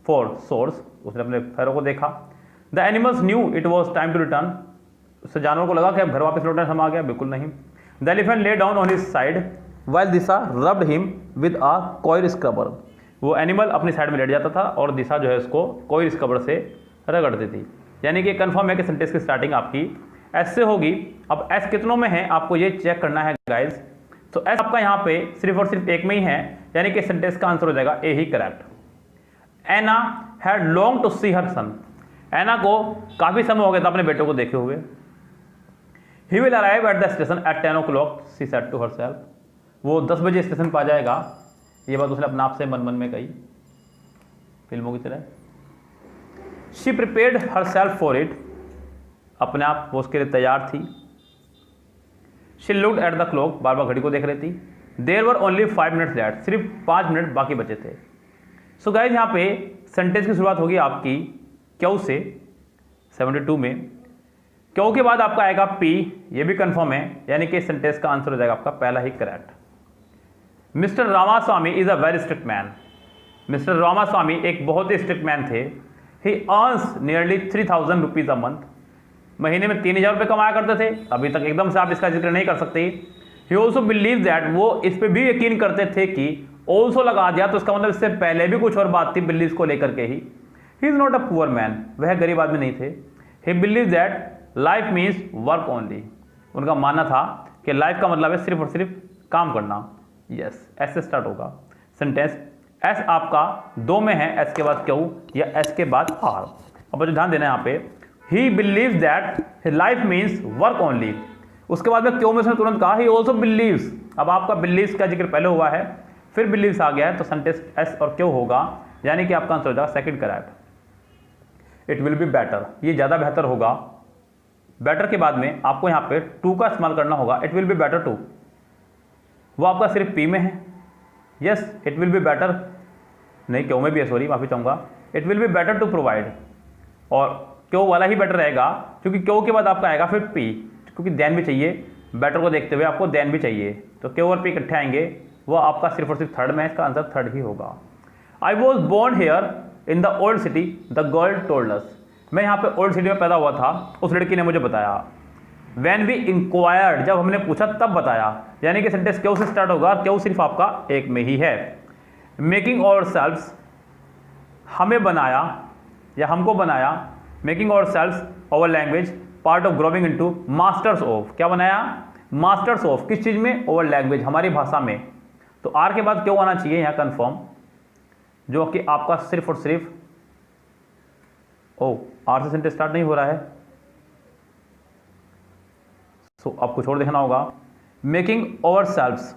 Speaker 1: for sores. उसने अपने पैरों को देखा। The animals knew it was time to return. उससे जानवर को लगा कि अब घर वापस लौटने समय आ गया। बिल्कुल नहीं। The elephant lay down on his side while Disha rubbed him with a coil scrubber. वो एनिमल अपनी साइड में लेट जाता था और दिशा जो है उसको कॉइल स्क्रबर से रगड़ती थी। यानी कि कंफर्म है कि सेंटेंस की स्टार्टिंग आपकी एस से होगी। अब एस कितनों में है आपको ये चेक करना है गाइज। तो एस आपका यहाँ पे सिर्फ और सिर्फ एक में ही है, यानी कि सेंटेंस का आंसर हो जाएगा ए ही correct. Anna had long to see her son. Anna को काफी समय हो गया था अपने बेटे को देखे हुए। He will arrive at the station at 10 o'clock she said to herself. वो 10 बजे स्टेशन पर आ जाएगा। ये बात उसने अपने आप से मन मन में कही, फिल्मों की तरह। She prepared herself for it. अपने आप वो उसके लिए तैयार थी। She looked at the clock. बार बार घड़ी को देख रही थी। देयर वर ओनली 5 minutes लेफ्ट। सिर्फ 5 मिनट बाकी बचे थे। सो गाइस यहाँ पे सेंटेंस की शुरुआत होगी आपकी क्यों से 72 में। क्यों के बाद आपका आएगा पी। ये भी कंफर्म है, यानी कि सेंटेंस का आंसर हो जाएगा आपका पहला ही correct. Mister Ramaswamy is a very strict man. Mister Ramaswamy एक बहुत ही स्ट्रिक्ट मैन थे। He earns nearly 3000 rupees a month. महीने में 3000 रुपये कमाया करते थे। अभी तक एकदम से आप इसका जिक्र नहीं कर सकते। ही ऑल्सो बिलीव दैट, वो इस पर भी यकीन करते थे कि ऑल्सो लगा दिया तो इसका मतलब इससे पहले भी कुछ और बात थी बिलीव को लेकर के he is not a poor man. वह गरीब आदमी नहीं थे। ही believe that life means work only. उनका मानना था कि लाइफ का मतलब है सिर्फ और सिर्फ काम करना। यस, एस से स्टार्ट होगा सेंटेंस। एस आपका 2 में है, एस के बाद क्यू या एस के बाद आर। अब जो ध्यान देना है यहाँ पे, he believes that life means work only. उसके बाद में क्यों में उसने तुरंत कहा ही ऑल्सो बिलीव्स। अब आपका बिलीव्स का जिक्र पहले हुआ है, फिर बिलीव्स आ गया है, तो सेंटेंस एस और क्यों होगा, यानी कि आपका आंसर हो जाएगा second correct. It will be better, ये ज़्यादा बेहतर होगा। बेटर के बाद में आपको यहाँ पे टू का इस्तेमाल करना होगा। It will be better to, वो आपका सिर्फ पी में है। Yes, it will be better, नहीं क्यों में भी है, सॉरी माफी चाहूँगा। It will be better to provide, और क्यों वाला ही बेटर रहेगा क्योंकि क्यों के बाद आपका आएगा फिर पी, क्योंकि देन भी चाहिए। बेटर को देखते हुए आपको देन भी चाहिए, तो क्यों और पी इकट्ठे आएंगे। वो आपका सिर्फ और सिर्फ थर्ड में है, इसका आंसर थर्ड ही होगा। I was born here in the old city the girl told us. मैं यहाँ पे ओल्ड सिटी में पैदा हुआ था, उस लड़की ने मुझे बताया। वैन वी इंक्वायर्ड, जब हमने पूछा तब बताया, यानी कि सेंटेंस क्यों से स्टार्ट होगा। क्यों सिर्फ आपका एक में ही है। मेकिंग आवर सेल्व्स, हमें बनाया या हमको बनाया। Making ourselves our language part of growing into masters of. क्या बनाया, मास्टर्स ऑफ, किस चीज में, ओवर लैंग्वेज, हमारी भाषा में। तो आर के बाद क्यों आना चाहिए यहाँ कंफर्म, जो कि आपका सिर्फ और सिर्फ आर से सेंटेंस स्टार्ट नहीं हो रहा है, सो आप कुछ और देखना होगा। Making ourselves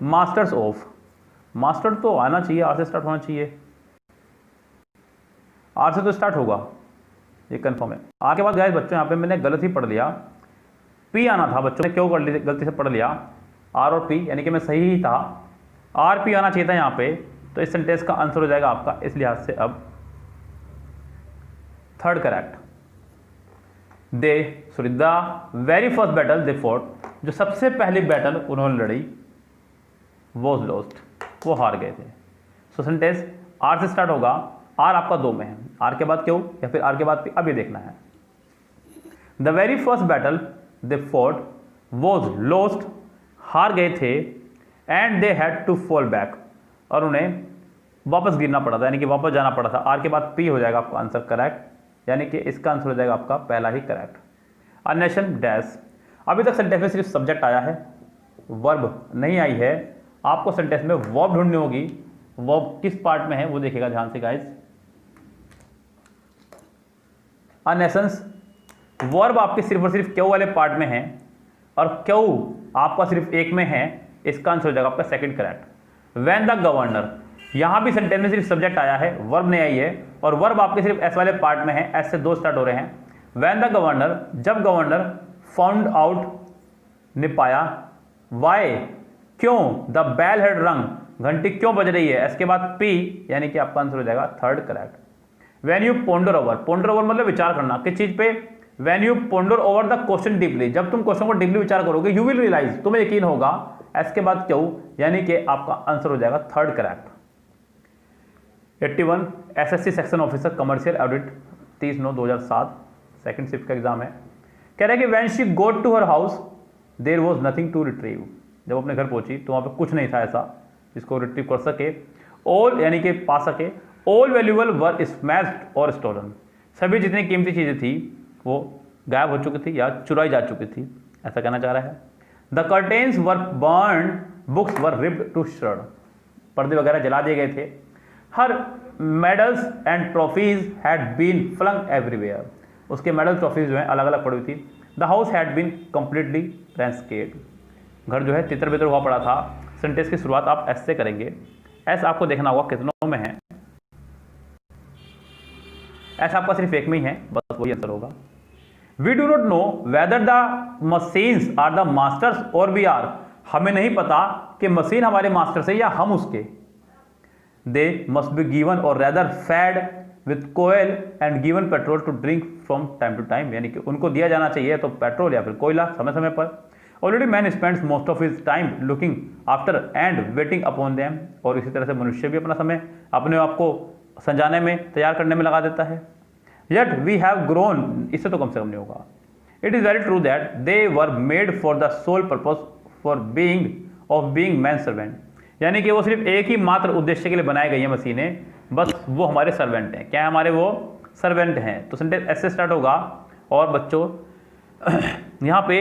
Speaker 1: masters of, master तो आना चाहिए, आर से स्टार्ट होना चाहिए। आर से तो स्टार्ट होगा, ये कंफर्म है। आर के बाद गाइस बच्चों यहाँ पे मैंने गलत ही पढ़ लिया, पी आना था। बच्चों ने क्यों कर ली, गलती से पढ़ लिया आर और पी, यानी कि मैं सही ही था। आर पी आना चाहिए था यहाँ पे, तो इस सेंटेंस का आंसर हो जाएगा आपका इस लिहाज से अब third correct. They sorry the very first battle they fought, जो सबसे पहली बैटल उन्होंने लड़ी, वॉज लॉस्ट, वो हार गए थे। सो सेंटेंस आर से स्टार्ट होगा। आर आपका 2 में है, आर के बाद क्यों या फिर आर के बाद पी, अब ये देखना है। The very first battle they fought was lost, हार गए थे। And they had to fall back, और उन्हें वापस गिरना पड़ा था, यानी कि वापस जाना पड़ा था। आर के बाद पी हो जाएगा आपका आंसर करेक्ट, यानी कि इसका आंसर हो जाएगा आपका पहला ही करेक्ट। अ नेशन डैश, अभी तक सेंटेंस में सिर्फ सब्जेक्ट आया है, वर्ब नहीं आई है। आपको सेंटेंस में वर्ब ढूंढनी होगी। वर्ब किस पार्ट में है वो देखिएगा ध्यान से गाइस। अ नेशंस, वर्ब आपके सिर्फ और सिर्फ क्यों वाले पार्ट में है, और क्यों आपका सिर्फ एक में है, इसका आंसर हो जाएगा आपका second correct. When the governor, यहां भी सेंटेंस में सिर्फ सब्जेक्ट आया है, वर्ब नहीं आई है, और वर्ब आपके सिर्फ एस वाले पार्ट में है, एस से 2 स्टार्ट हो रहे हैं। व्हेन द गवर्नर, जब गवर्नर, फाउंड आउट, ने पाया, वाई, क्यों, द बेल हैड रंग, घंटी क्यों बज रही है, इसके बाद पी, यानी कि आपका आंसर हो जाएगा third correct. When you ponder over, ponder over मतलब विचार करना किस चीज पे, when you ponder over the question deeply, जब तुम क्वेश्चन को डीपली विचार करोगे, यू विल रियलाइज, तुम्हें यकीन होगा, इसके बाद क्यों, यानी कि आपका आंसर हो जाएगा third correct. 81 SSC section officer commercial audit 30/9/2007 second shift का एग्जाम है। कह रहा है कि when she got to her house there was nothing to retrieve, जब अपने घर पहुंची तो वहां पे कुछ नहीं था ऐसा जिसको रिट्रीव कर सके, ऑल यानी कि पा सके, ऑल वैल्यूएबल वर स्मैश्ड और स्टोलन, सभी जितनी कीमती चीजें थी वो गायब हो चुकी थी या चुराई जा चुकी थी, ऐसा कहना चाह रहा है। The curtains were burn, books were ripped to shred, पर्दे वगैरह जला दिए गए थे। Her medals and trophies had been flung everywhere, उसके मेडल ट्रॉफीज जो है अलग अलग पड़ी हुई थी। The house had been completely landscape, घर जो है तितर बितर हुआ पड़ा था। सेंटेंस की शुरुआत आप एस से करेंगे, एस आपको देखना होगा कितनों में है, एस आपका सिर्फ एक में ही है, बस वही आंसर होगा। We do not know whether the machines are the masters or we are, हमें नहीं पता कि मशीन हमारे मास्टर है या हम उसके। They must be given or rather fed with coal and given petrol to drink from time to time, यानी कि उनको दिया जाना चाहिए तो पेट्रोल या फिर कोयला समय समय पर। Already man spends most of his time looking after and waiting upon them, और इसी तरह से मनुष्य भी अपना समय अपने आप को संजाने में, तैयार करने में लगा देता है। येट वी हैव ग्रोन, इससे तो कम से कम नहीं होगा। It is very true that they were made for the sole purpose for being man servant, यानी कि वो सिर्फ एक ही मात्र उद्देश्य के लिए बनाई गई है मशीनें, बस वो हमारे सर्वेंट हैं। क्या है हमारे वो सर्वेंट हैं। तो सेंटेंस एस से स्टार्ट होगा, और बच्चों यहाँ पे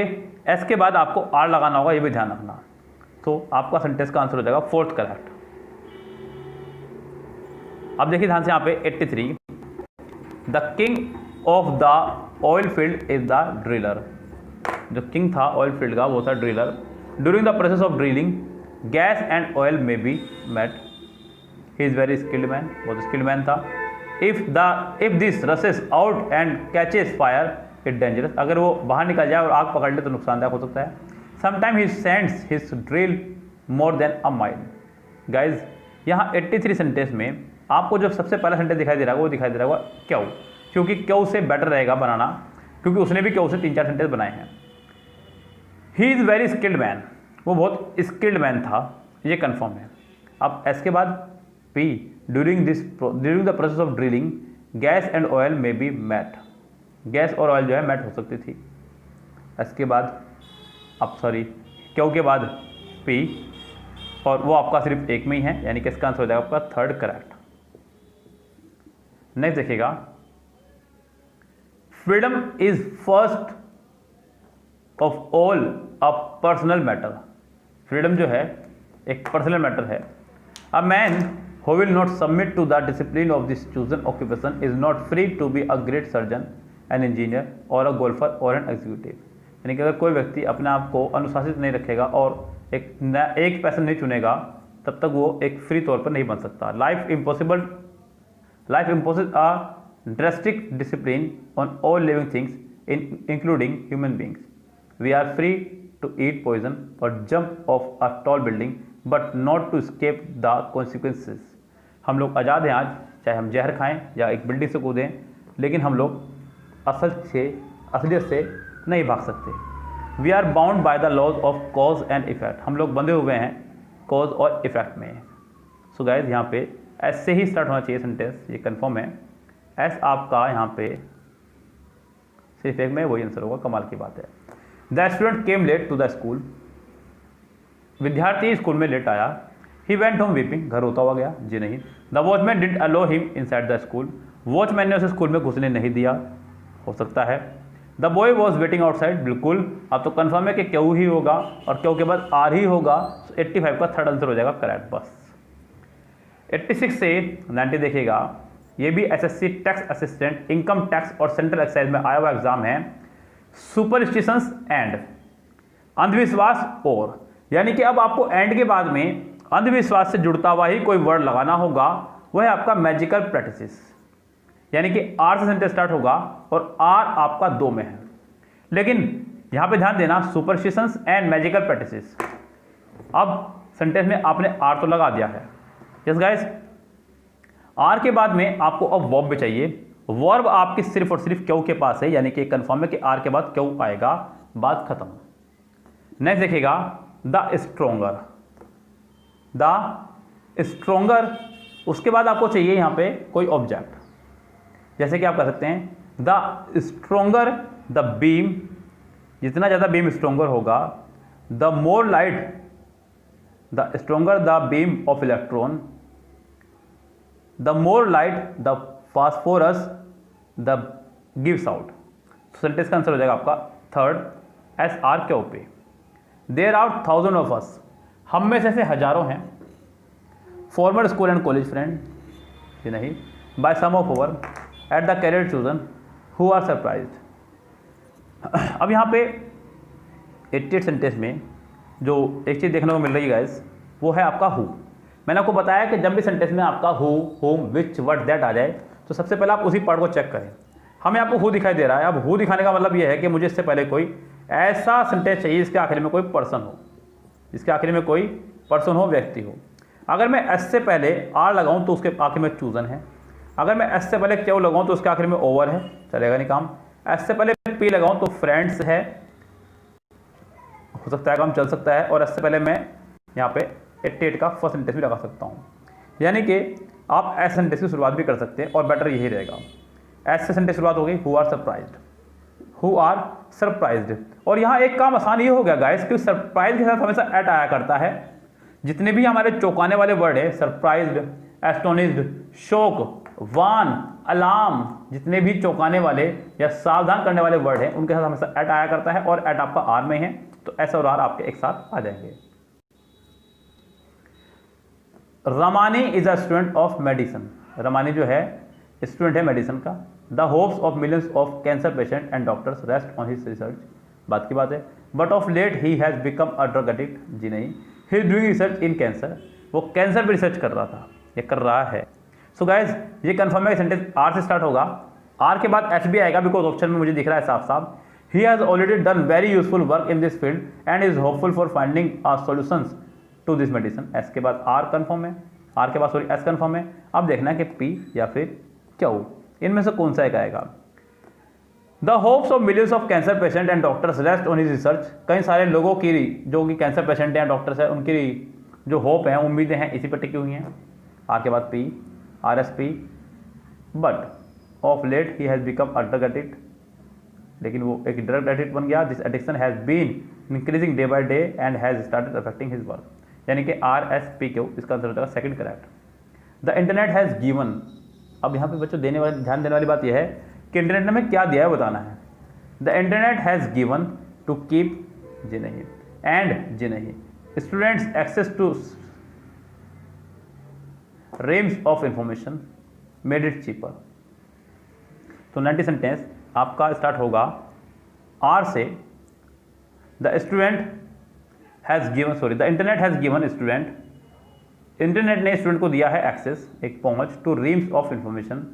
Speaker 1: एस के बाद आपको आर लगाना होगा, ये भी ध्यान रखना। तो आपका सेंटेंस का आंसर हो जाएगा फोर्थ करेक्ट। अब देखिए ध्यान से यहाँ पे 83, the king of the oil field is the driller, जो किंग था ऑयल फील्ड का वो था driller. During the process of drilling gas and oil में बी मेट, he is very skilled man, बहुत स्किल्ड मैन था। If this rushes out and catches fire it dangerous, अगर वो बाहर निकल जाए और आग पकड़ ले तो नुकसानदायक हो सकता है। Sometime he sends his drill more than a mile. Guys यहाँ 83 सेंटेंस में आपको जो सबसे पहला सेंटेंस दिखाई दे रहा है वो दिखाई दे रहा होगा क्यों, क्योंकि क्यों से बेटर रहेगा बनाना, क्योंकि उसने भी क्यों से 3-4 सेंटेंस बनाए हैं। He is very skilled man, वो बहुत स्किल्ड मैन था, ये कंफर्म है। अब एस के बाद P, during the process of drilling gas and oil में बी मैट, गैस और ऑयल जो है मैट हो सकती थी। इसके बाद अब क्यों के बाद पी, और वो आपका सिर्फ एक में ही है, यानी कि इसका आंसर हो जाएगा आपका थर्ड करेक्ट। नेक्स्ट देखिएगा, freedom is first of all a personal matter, freedom जो है एक पर्सनल मैटर है। A man who will not submit to the discipline of this chosen occupation is not free to be a great surgeon, an engineer or a golfer or an executive, यानी कि अगर कोई व्यक्ति अपने आप को अनुशासित नहीं रखेगा और एक पैशन नहीं चुनेगा, तब तक वो एक फ्री तौर पर नहीं बन सकता। Life imposes a drastic discipline on all living things including human beings. We are free to eat poison और jump off a tall building but not to escape the consequences. हम लोग आज़ाद हैं आज, चाहे हम जहर खाएं या एक बिल्डिंग से कूदें, लेकिन हम लोग असलियत से नहीं भाग सकते। We are bound by the laws of cause and effect, हम लोग बंधे हुए हैं कॉज और इफेक्ट में। सो गाइज यहाँ पे एस से ही स्टार्ट होना चाहिए सेंटेंस, ये कंफर्म है। एस आपका यहाँ पे सिर्फ एक में वही आंसर होगा, कमाल की बात है। The student came late to the school, विद्यार्थी स्कूल में लेट आया। ही वेंट होम वीपिंग, घर रोता हुआ गया, जी नहीं। The watchman didn't allow him inside the school, watchman ने उसे स्कूल में घुसने नहीं दिया, हो सकता है। The boy was waiting outside, बिल्कुल अब तो कंफर्म है कि क्यों ही होगा और क्यों के बाद आर ही होगा। 85 का थर्ड आंसर हो जाएगा करेक्ट। बस 86 से 90 देखिएगा, ये भी SSC tax assistant, income tax और सेंट्रल एक्साइज में आया हुआ एग्जाम है। सुपरस्टिशंस एंड, अंधविश्वास और, यानी कि अब आपको एंड के बाद में अंधविश्वास से जुड़ता हुआ ही कोई वर्ड लगाना होगा, वह है आपका मैजिकल प्रैक्टिसेस, यानी कि आर से सेंटेंस स्टार्ट होगा और आर आपका 2 में है। लेकिन यहां पे ध्यान देना, सुपरस्टिशंस एंड मैजिकल प्रैक्टिसेस। अब सेंटेंस में आपने आर तो लगा दिया है। यस गाइस, आर के बाद में आपको अब वर्ब भी चाहिए। वर्ब आपकी सिर्फ और सिर्फ क्यू के पास है, यानी कि कंफर्म है कि आर के बाद क्यू आएगा, बात खत्म। नेक्स्ट देखिएगा द स्ट्रोंगर, द स्ट्रोंगर। उसके बाद आपको चाहिए यहां पे कोई ऑब्जेक्ट, जैसे कि आप कह सकते हैं द स्ट्रोंगर द बीम, जितना ज़्यादा बीम स्ट्रोंगर होगा, the more light, the stronger the beam of electron, the more light the phosphorus the gives out. Sentence का आंसर हो जाएगा आपका third, S R K O P. There are thousand of us, हम में से हजारों हैं। Former school and college friend, ये नहीं, by some of over at the career chosen who are surprised. अब यहाँ पे 88 सेंटेंस में जो एक चीज़ देखने को मिल रही है गाइस, वो है आपका हु। मैंने आपको बताया कि जब भी सेंटेंस में आपका who, whom, which, what, that आ जाए तो सबसे पहले आप उसी पार्ट को चेक करें। हमें आपको हु दिखाई दे रहा है। अब हु दिखाने का मतलब ये है कि मुझे इससे पहले कोई ऐसा सेंटेंस चाहिए जिसके आखिर में कोई पर्सन हो, जिसके आखिर में कोई पर्सन हो, व्यक्ति हो। अगर मैं एस से पहले आर लगाऊं तो उसके आखिर में चूजन है। अगर मैं एस से पहले क्यू लगाऊं तो उसके आखिर में ओवर है, चलेगा नहीं काम। एस से पहले पी लगाऊं तो फ्रेंड्स है, हो सकता है काम, चल सकता है। और एस से पहले मैं यहाँ पे 88 का फर्स्ट सेंटेंस भी लगा सकता हूँ, यानी कि आप एस सेंटेंस की शुरुआत भी कर सकते हैं और बेटर यही रहेगा। एस से सेंटेंस शुरुआत हो गई, who are surprised, who are surprised. और यहाँ एक काम आसान ये हो गया गाइस कि सरप्राइज के साथ हमेशा एट आया करता है। जितने भी हमारे चौंकाने वाले वर्ड है, सरप्राइज्ड, एस्टोनिश्ड, शॉक, वान, अलार्म, जितने भी चौंकाने वाले या सावधान करने वाले वर्ड हैं उनके साथ हमेशा एट आया करता है, और एट आपका आर में है तो एस और आर आपके एक साथ आ जाएंगे। Ramani is a student of medicine, Ramani जो है स्टूडेंट है मेडिसिन का। The hopes of millions of cancer patient and doctors rest on his research, बात की बात है। But of late he has become a drug addict, जी नहीं, he is doing research in cancer, वो कैंसर पर रिसर्च कर रहा था, ये कर रहा है। सो गाइज ये कंफर्म है, सेंटेंस आर से स्टार्ट होगा, आर के बाद एच भी आएगा बिकॉज ऑप्शन में मुझे दिख रहा है साफ साफ। He has already done very useful work in this field and is hopeful for finding a solutions to this medicine. S के बाद आर कंफर्म है, आर के बाद सॉरी एस कंफर्म है। अब देखना है कि पी या फिर क्यू, इनमें से कौन सा एक आएगा। The hopes of millions of cancer patient and doctors rest on his research, कई सारे लोगों की जो कि कैंसर पेशेंट हैं, डॉक्टर्स हैं, उनकी जो होप है, उम्मीदें हैं, इसी पर टिकी हुई हैं। आर के बाद P, R S P. But of late he has become a drug addict, लेकिन वो एक ड्रग एडिक्ट बन गया। This addiction has been increasing day by day and has started affecting his work, यानी कि आर एस पी क्यू, इसका आंसर हो जाएगा second correct. The internet has given, अब यहाँ पे बच्चों ध्यान देने वाली बात यह है कि इंटरनेट ने हमें क्या दिया है बताना है। The internet has given to keep, जी नहीं, एंड जी नहीं, students access to reams of information made it cheaper. तो 90 सेंटेंस आपका स्टार्ट होगा आर से। The student has given, sorry, the internet has given student, internet ने स्टूडेंट को दिया है एक्सेस, एक पहुंच, to reams of information,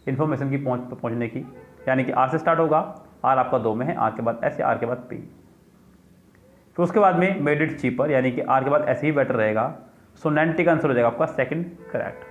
Speaker 1: information की पहुंच पर पहुंचने की, यानी कि आर से स्टार्ट होगा। आर आपका 2 में है, आर के बाद एस या आर के बाद पी। तो उसके बाद में मेड इट चीपर, यानी कि आर के बाद ऐसे ही बेटर रहेगा। सो 90 का आंसर हो जाएगा आपका सेकंड करेक्ट।